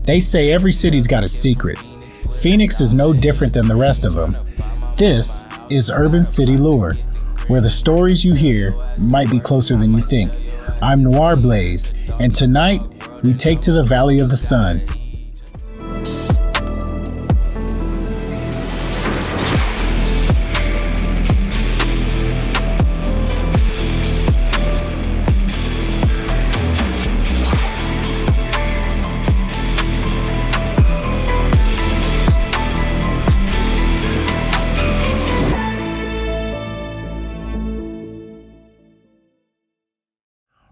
They say every city's got its secrets. Phoenix is no different than the rest of them. This is Urban City Lore, where the stories you hear might be closer than you think. I'm Noir Blaze, and tonight we take to the Valley of the Sun.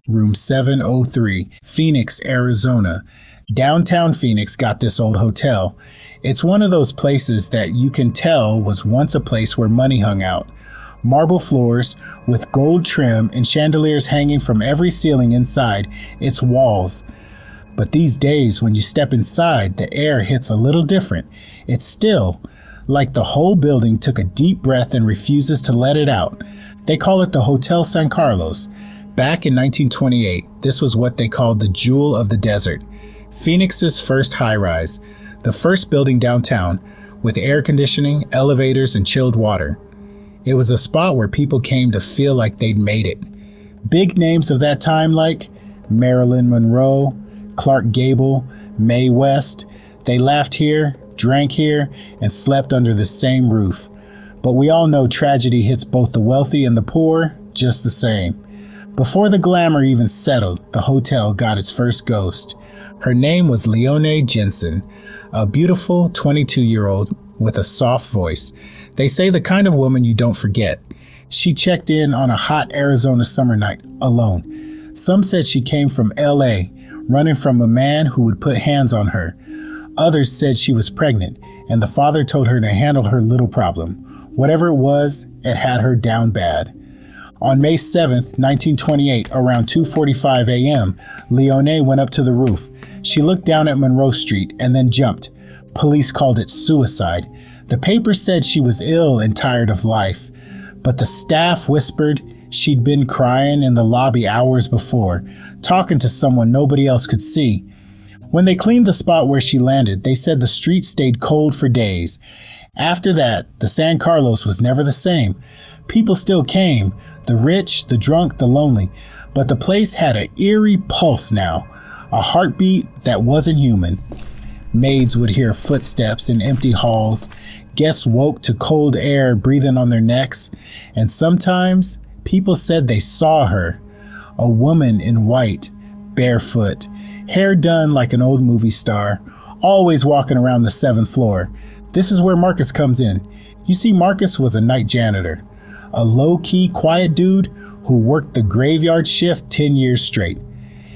Room 703, Phoenix, Arizona. Downtown Phoenix got this old hotel. It's one of those places that you can tell was once a place where money hung out. Marble floors with gold trim and chandeliers hanging from every ceiling inside its walls. But these days, when you step inside, the air hits a little different. It's still like the whole building took a deep breath and refuses to let it out. They call it the Hotel San Carlos. Back in 1928, this was what they called the Jewel of the Desert, Phoenix's first high-rise, the first building downtown, with air conditioning, elevators, and chilled water. It was a spot where people came to feel like they'd made it. Big names of that time like Marilyn Monroe, Clark Gable, Mae West, they laughed here, drank here, and slept under the same roof. But we all know tragedy hits both the wealthy and the poor just the same. Before the glamour even settled, the hotel got its first ghost. Her name was Leone Jensen, a beautiful 22-year-old with a soft voice. They say the kind of woman you don't forget. She checked in on a hot Arizona summer night alone. Some said she came from LA, running from a man who would put hands on her. Others said she was pregnant, and the father told her to handle her little problem. Whatever it was, it had her down bad. On May 7th, 1928, around 2:45 a.m., Leone went up to the roof. She looked down at Monroe Street and then jumped. Police called it suicide. The paper said she was ill and tired of life, but the staff whispered she'd been crying in the lobby hours before, talking to someone nobody else could see. When they cleaned the spot where she landed, they said the street stayed cold for days. After that, the San Carlos was never the same. People still came, the rich, the drunk, the lonely, but the place had an eerie pulse now, a heartbeat that wasn't human. Maids would hear footsteps in empty halls, guests woke to cold air breathing on their necks, and sometimes people said they saw her, a woman in white, barefoot, hair done like an old movie star, always walking around the 7th floor. This is where Marcus comes in. You see, Marcus was a night janitor. A low-key, quiet dude who worked the graveyard shift 10 years straight.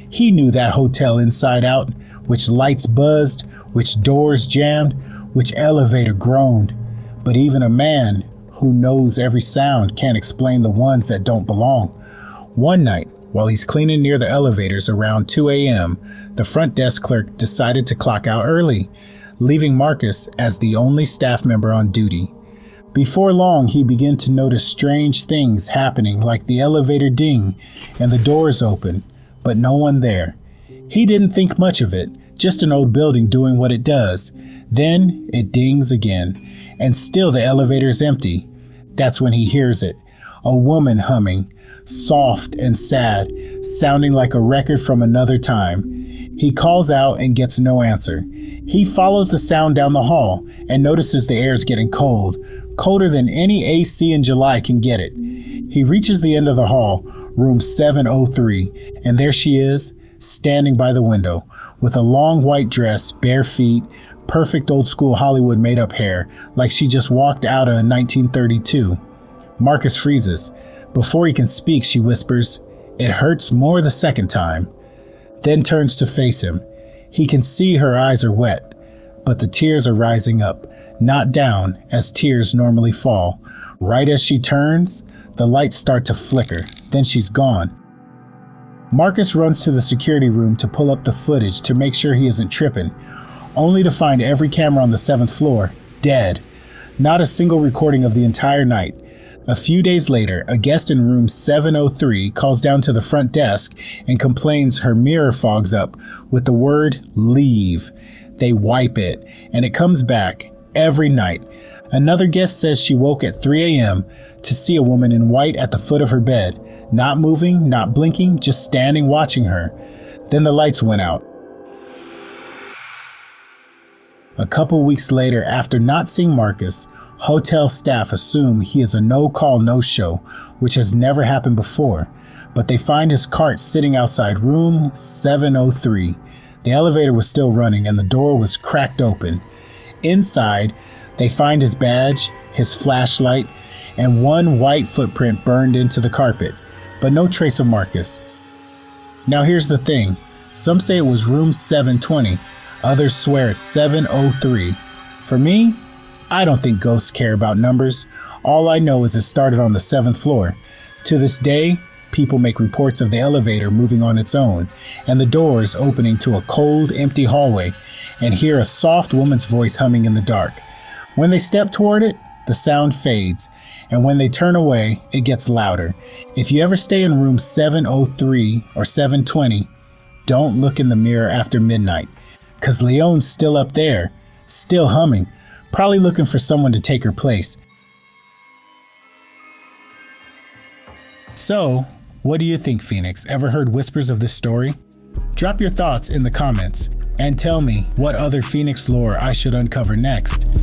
He knew that hotel inside out, which lights buzzed, which doors jammed, which elevator groaned. But even a man who knows every sound can't explain the ones that don't belong. One night, while he's cleaning near the elevators around 2 a.m., the front desk clerk decided to clock out early, leaving Marcus as the only staff member on duty. Before long, he began to notice strange things happening, like the elevator ding and the doors open, but no one there. He didn't think much of it, just an old building doing what it does. Then it dings again, and still the elevator's empty. That's when he hears it, a woman humming, soft and sad, sounding like a record from another time. He calls out and gets no answer. He follows the sound down the hall and notices the air's getting cold, colder than any AC in July can get it. He reaches the end of the hall, room 703, and there she is, standing by the window, with a long white dress, bare feet, perfect old school Hollywood made-up hair, like she just walked out of 1932. Marcus freezes. Before he can speak, she whispers, "It hurts more the second time," then turns to face him. He can see her eyes are wet, but the tears are rising up, not down as tears normally fall. Right as she turns, the lights start to flicker, then she's gone. Marcus runs to the security room to pull up the footage to make sure he isn't tripping, only to find every camera on the 7th floor dead. Not a single recording of the entire night. A few days later, a guest in room 703 calls down to the front desk and complains her mirror fogs up with the word "leave." They wipe it, and it comes back every night. Another guest says she woke at 3 a.m. to see a woman in white at the foot of her bed, not moving, not blinking, just standing watching her. Then the lights went out. A couple weeks later, after not seeing Marcus, hotel staff assume he is a no-call, no-show, which has never happened before, but they find his cart sitting outside room 703. The elevator was still running and the door was cracked open. Inside, they find his badge, his flashlight, and one white footprint burned into the carpet, but no trace of Marcus. Now here's the thing. Some say it was room 720. Others swear it's 703. For me, I don't think ghosts care about numbers. All I know is it started on the 7th floor. To this day, people make reports of the elevator moving on its own and the doors opening to a cold, empty hallway, and hear a soft woman's voice humming in the dark. When they step toward it, the sound fades, and when they turn away, it gets louder. If you ever stay in room 703 or 720, don't look in the mirror after midnight, because Leone's still up there, still humming, probably looking for someone to take her place. So, what do you think, Phoenix? Ever heard whispers of this story? Drop your thoughts in the comments and tell me what other Phoenix lore I should uncover next.